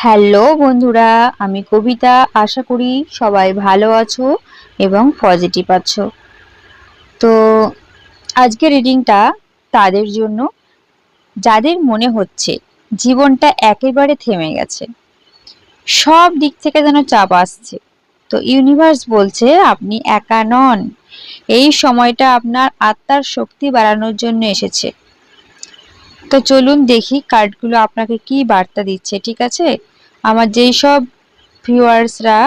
Hello বন্ধুরা, আমি কবিতা। আশা করি সবাই ভালো আছো এবং পজিটিভ আছো। তো আজকের রিডিংটা তাদের জন্য যাদের মনে হচ্ছে জীবনটা একেবারে থেমে গেছে, সব দিক থেকে যেন চাপ আসছে। তো ইউনিভার্স বলছে আপনি একা নন, এই সময়টা আপনার আত্মার শক্তি বাড়ানোর জন্য এসেছে। তো চলুন দেখি কার্ডগুলো আপনাকে কি বার্তা দিচ্ছে। ঠিক আছে, আমার যেই সব ভিউয়ার্সরা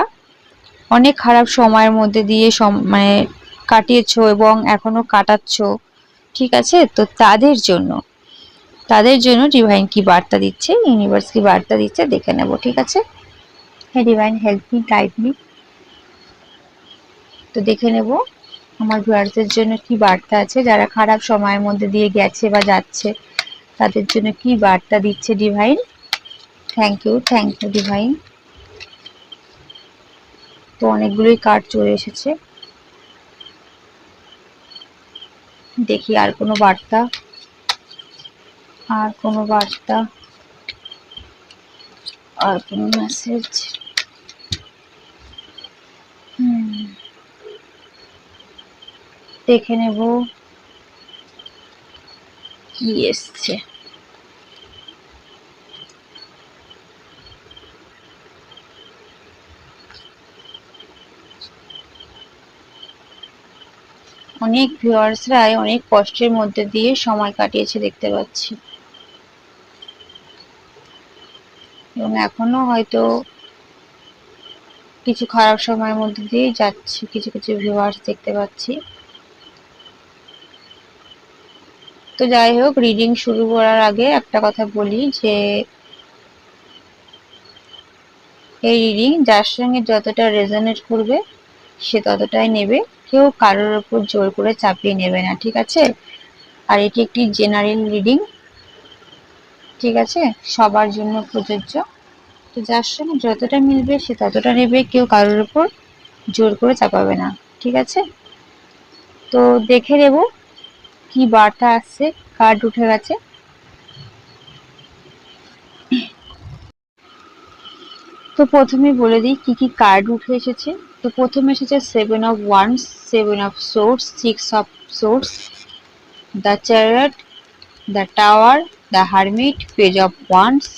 অনেক খারাপ সময়ের মধ্যে দিয়ে মানে কাটিয়েছো এবং এখনো কাটাচ্ছো, ঠিক আছে, তো তাদের জন্য ডিভাইন কি বার্তা দিচ্ছে, ইউনিভার্স কি বার্তা দিচ্ছে দেখে নেব। ঠিক আছে, হ্যাঁ divine help me, guide me. তো দেখে নেব আমার ভিউয়ার্সদের জন্য কি বার্তা আছে, যারা খারাপ সময়ের মধ্যে দিয়ে গেছে বা যাচ্ছে তাদের জন্য কি বার্তা দিচ্ছে ডিভাইন। Thank you divine. তো অনেকগুলোই কার্ড চলে এসেছে, দেখি আর কোনো বার্তা, আর কোনো বার্তা, আর কোনো মেসেজ। দেখে নেব কি এসছে। অনেক ভিউয়ার্সরাই অনেক কষ্টের মধ্যে দিয়ে সময় কাটিয়েছে দেখতে পাচ্ছি, এবং এখনো হয়তো কিছু খারাপ সময়ের মধ্যে দিয়ে যাচ্ছে কিছু কিছু ভিউয়ার্স দেখতে পাচ্ছি। তো যাই হোক, রিডিং শুরু করার আগে একটা কথা বলি যে এই রিডিং যার সঙ্গে যতটা রেজোনেট করবে সে ততটাই নেবে, কেউ কারোর উপর জোর করে চাপিয়ে নেবে না। ঠিক আছে, আর এটি একটি জেনারেল রিডিং, ঠিক আছে, সবার জন্য প্রযোজ্য। তো যার সঙ্গে যতটা মিলবে সে ততটা নেবে, কেউ কারোর উপর জোর করে চাপাবে না। ঠিক আছে, তো দেখে নেব কি বার্তা আসছে। কার্ড উঠে গেছে। তো প্রথমে বলে দিই কি কি কার্ড উঠে এসেছে। তো প্রথমে এসেছে 7 of Wands, 7 of Swords, 6 of Swords, the chariot, the tower, the hermit, page of wands,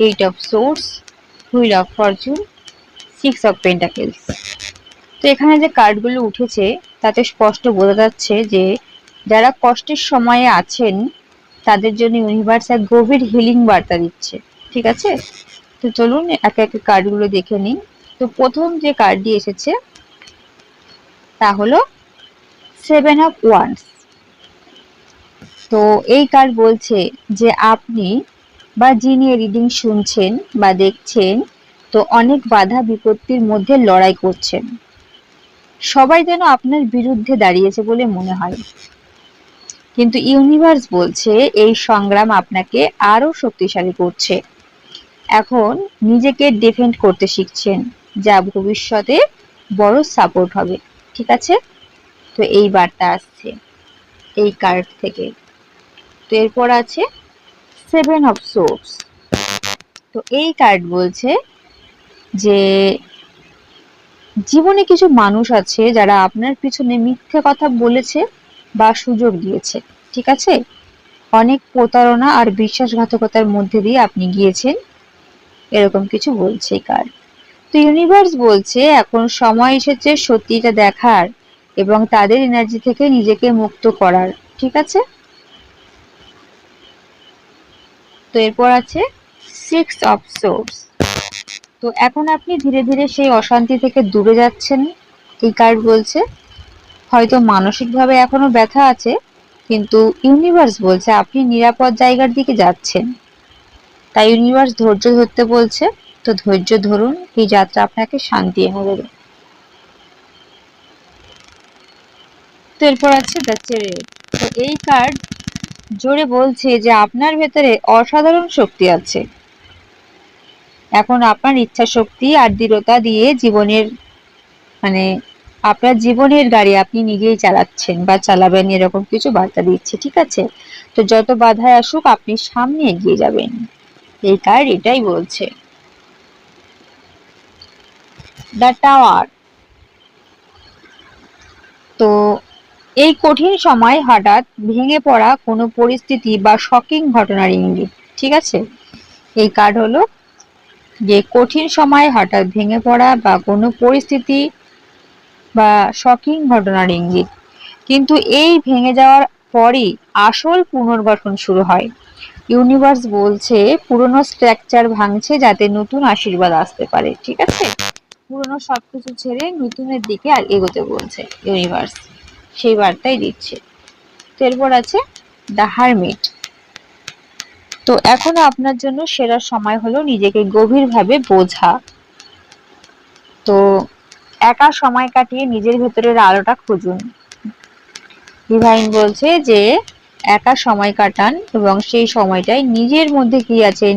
8 of Swords, wheel of Fortune, 6 of Pentacles। তো এখানে যে কার্ডগুলো উঠেছে তাতে স্পষ্ট বোঝা যাচ্ছে যে যারা কষ্টের সময়ে আছেন তাদের জন্য ইউনিভার্স এক গভীর হিলিং বার্তা দিচ্ছে। ঠিক আছে, তো চলুন একে একে কার্ডগুলো দেখে নিই। তো প্রথম যে কার্ডটি এসেছে তা হলো 7 of Wands। তো এই কার্ড বলছে যে আপনি বা যিনি রিডিং শুনছেন বা দেখছেন তো অনেক বাধা বিপত্তির মধ্যে লড়াই করছেন। সবাই যেন আপনার বিরুদ্ধে দাঁড়িয়েছে বলে মনে হয়, কিন্তু ইউনিভার্স বলছে এই সংগ্রাম আপনাকে আরো শক্তিশালী করছে। এখন নিজেকে ডিফেন্ড করতে শিখছেন, যা ভবিষ্যতে বড় সাপোর্ট হবে। ঠিক আছে, তো এই বার্তা আসছে এই কার্ড থেকে। তো এরপর আছে 7 of Swords। তো এই কার্ড বলছে যে জীবনে কিছু মানুষ আছে যারা আপনার পিছনে মিথ্যে কথা বলেছে বা সুযোগ দিয়েছে। ঠিক আছে, অনেক প্রতারণা আর বিশ্বাসঘাতকতার মধ্যে দিয়ে আপনি গিয়েছেন, এরকম কিছু বলছে এই কার্ড। তো ইউনিভার্স বলছে এখন সময় এসেছে সত্যিটা দেখার এবং তাদের এনার্জি থেকে নিজেকে মুক্ত করার। ঠিক আছে, তো এরপর আছে 6 of Swords। তো এখন আপনি ধীরে ধীরে সেই অশান্তি থেকে দূরে যাচ্ছেন, এই কার্ড বলছে। হয়তো মানসিকভাবে এখনো ব্যথা আছে, কিন্তু ইউনিভার্স বলছে আপনি নিরাপদ জায়গার দিকে যাচ্ছেন। তাই ইউনিভার্স ধৈর্য ধরতে বলছে। তো ধৈর্য ধরুন, এই যাত্রা আপনাকে শান্তি এনে দেবে। তো এরপর আছে দ্য চ্যারিয়ট। তো এই কার্ড জোরে বলছে যে আপনার ভেতরে অসাধারণ শক্তি আছে। এখন আপনার ইচ্ছা শক্তি আর দৃঢ়তা দিয়ে জীবনের মানে আপনার জীবনের গাড়ি আপনি নিজেই চালাচ্ছেন বা চালাবেন, এরকম কিছু বার্তা দিচ্ছে। ঠিক আছে, তো যত বাধায় আসুক আপনি সামনে এগিয়ে যাবেন, এই কার্ড এটাই বলছে। The tower. তো এই কঠিন সময় হঠাৎ ভেঙে পড়া কোনো পরিস্থিতি বা শকিং ঘটনার ইঙ্গিত। ঠিক আছে, এই কার্ড হলো যে কঠিন সময় হঠাৎ ভেঙে পড়া বা কোনো পরিস্থিতি বা শকিং ঘটনার ইঙ্গিত। কিন্তু এই ভেঙে যাওয়ার পরই আসল পুনর্গঠন শুরু হয়। ইউনিভার্স বলছে পুরনো স্ট্রাকচার ভাঙছে যাতে নতুন আশীর্বাদ আসতে পারে। ঠিক আছে, পুরনো সবকিছু ছেড়ে নতুনের দিকে আর এগোতে বলছে ইউনিভার্স, সেই বার্তাই দিচ্ছে। তো এরপর আছে দ্য হারমিট। তো এখনো আপনার জন্য সেরা সময় হলো নিজেকে গভীরভাবে বোঝা। তো একা সময় কাটিয়ে নিজের ভেতরের আলোটা খুঁজুন। ডিভাইন বলছে যে একা সময় কাটান এবং সেই সময়টায় নিজের মধ্যে কি আছে,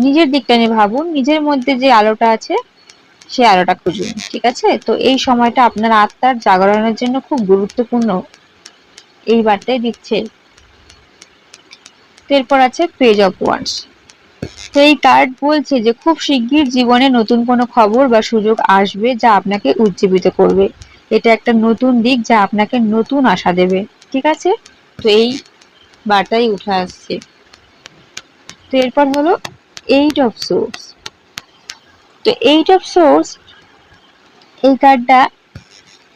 নিজের দিকটা নিয়ে ভাবুন, নিজের মধ্যে যে আলোটা আছে সেই আলোটা খুঁজুন। ঠিক আছে, তো এই সময়টা আপনার আত্মার জাগরণের জন্য খুব গুরুত্বপূর্ণ, এই বার্তাই দিচ্ছে। এরপর আছে পেজ অফ ওয়ান্ডস। তো এই কার্ড বলছে যে খুব শিগগির জীবনে নতুন কোনো খবর বা সুযোগ আসবে যা আপনাকে উজ্জীবিত করবে। এটা একটা নতুন দিক যা আপনাকে নতুন আশা দেবে। ঠিক আছে, তো এই বার্তাই উঠে আসছে। তো এরপর হলো এইট অফ সোর্স। তো এইট অফ সোর্স এই কার্ডটা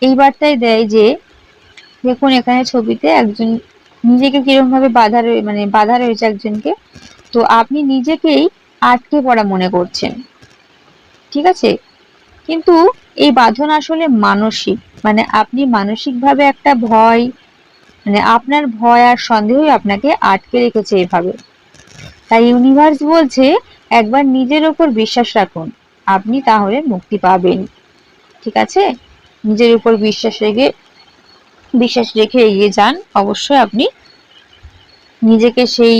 এই বার্তাই দেয় যে দেখুন এখানে ছবিতে একজন নিজেকে কিরকম ভাবে বাধা রয়েছে একজনকে। তো আপনি নিজেকেই আটকে পড়া মনে করছেন। ঠিক আছে, কিন্তু এই বাঁধন আসলে মানসিক, আপনি মানসিকভাবে একটা ভয়, আপনার ভয় আর সন্দেহই আপনাকে আটকে রেখেছে এভাবে। তাই ইউনিভার্স বলছে একবার নিজের উপর বিশ্বাস রাখুন, আপনি তাহলে মুক্তি পাবেন। ঠিক আছে, নিজের উপর বিশ্বাস রেখে এগিয়ে যান, অবশ্যই আপনি নিজেকে সেই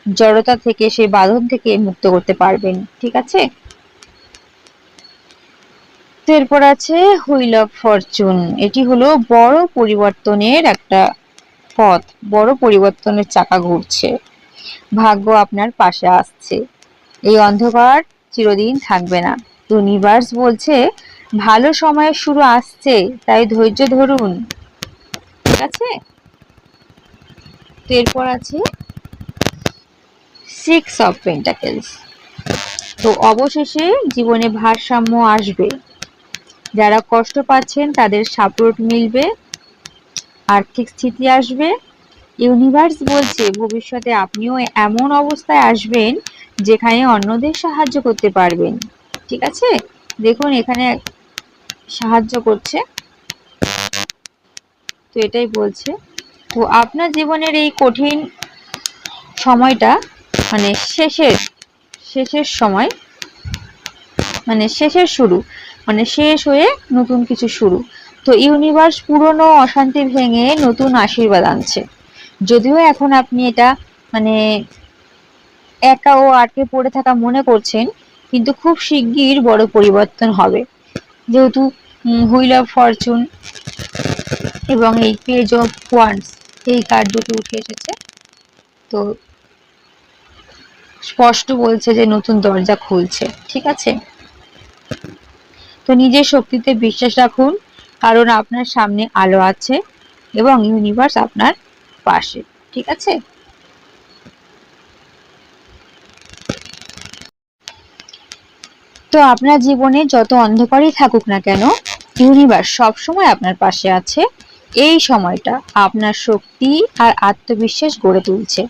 জড়তা থেকে, সেই বাঁধন থেকে মুক্ত করতে পারবেন। ঠিক আছে, এরপর আছে হুইল অফ ফরচুন। এটি হলো বড় পরিবর্তনের একটা পথ, বড় পরিবর্তনের চাকা ঘুরছে, ভাগ্য আপনার পাশে আসছে, এই অন্ধকার চিরদিন থাকবে না। ইউনিভার্স বলছে ভালো সময়ের শুরু আসছে, তাই ধৈর্য ধরুন। ঠিক আছে, তো এরপর আছে সিক্স অফ পেন্টাকেলস। তো অবশেষে জীবনে ভারসাম্য আসবে, যারা কষ্ট পাচ্ছেন তাদের সাপোর্ট মিলবে, আর্থিক স্থিতি আসবে। ইউনিভার্স বলছে ভবিষ্যতে আপনিও এমন অবস্থায় আসবেন যেখানে অন্যদের সাহায্য করতে পারবেন। ঠিক আছে, দেখুন এখানে সাহায্য করছে, তো এটাই বলছে। তো আপনার জীবনের এই কঠিন সময়টা শেষের সময়, শেষের শুরু, শেষ হয়ে নতুন কিছু শুরু। তো ইউনিভার্স পুরনো অশান্তি ভেঙে নতুন আশীর্বাদ আনছে। যদিও এখন আপনি এটা একা ও আটকে পড়ে থাকা মনে করছেন, কিন্তু খুব শিগগির বড় পরিবর্তন হবে। যেহেতু হুইল অফ ফরচুন এবং এই পেজ অফ ওয়ান্ডস এই কার্ড দুটো উঠে এসেছে, তো স্পষ্ট বলছে যে নতুন দরজা খুলছে। ঠিক আছে, তো নিজের শক্তিতে বিশ্বাস রাখুন, কারণ আপনার সামনে আলো আছে এবং ইউনিভার্স আপনার পাশে। ঠিক আছে, তো আপনার জীবনে যত অন্ধকারই থাকুক না কেন, ইউনিভার্স সবসময় আপনার পাশে আছে। এই সময়টা আপনার শক্তি আর আত্মবিশ্বাস গড়ে তুলছে।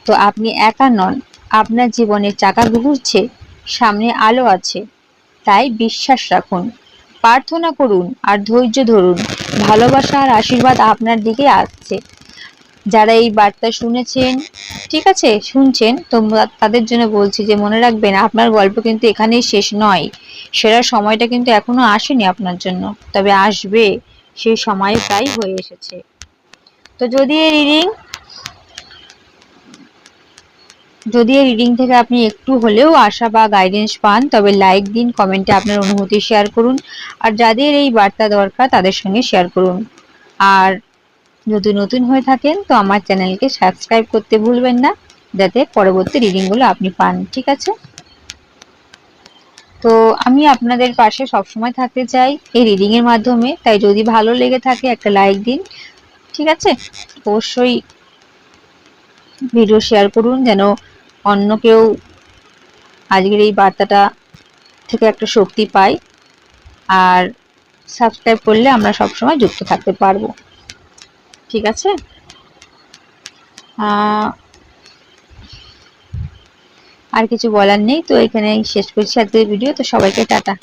তো আপনি একা নন, আপনার জীবনের চাকা ঘুরছে, সামনে আলো আছে, তাই বিশ্বাস রাখুন, প্রার্থনা করুন আর ধৈর্য ধরুন। ভালোবাসা আর আশীর্বাদ আপনার দিকে আসছে। যারা এই বার্তা শুনেছেন, ঠিক আছে শুনছেন, তোমরা তাদের জন্য বলছি যে মনে রাখবেন আপনার গল্প কিন্তু এখানেই শেষ নয়। সেরা সময়টা কিন্তু এখনো আসেনি আপনার জন্য, তবে আসবে, সেই সময় প্রায় হয়ে এসেছে। তো যদি এই রিডিং থেকে আপনি একটু হলেও আশা বা গাইডেন্স পান, তবে লাইক দিন, কমেন্টে আপনার অনুভূতি শেয়ার করুন, আর যাদের এই বার্তা দরকার তাদের সঙ্গে শেয়ার করুন। আর যদি নতুন হয়ে থাকেন তো আমার চ্যানেলকে সাবস্ক্রাইব করতে ভুলবেন না, যাতে পরবর্তী রিডিংগুলো আপনি পান। ঠিক আছে, তো আমি আপনাদের পাশে সবসময় থাকতে চাই এই রিডিং এর মাধ্যমে। তাই যদি ভালো লেগে থাকে একটা লাইক দিন, ঠিক আছে? অবশ্যই ভিডিও শেয়ার করুন যেন অন্য কেউ আজকের এই বার্তাটা থেকে একটা শক্তি পায়। আর সাবস্ক্রাইব করলে আমরা সবসময় যুক্ত থাকতে পারবো, ঠিক আছে? আর কিছু বলার নেই, তো এখানে শেষ করছি আজকের ভিডিও। তো সবাইকে টাটা।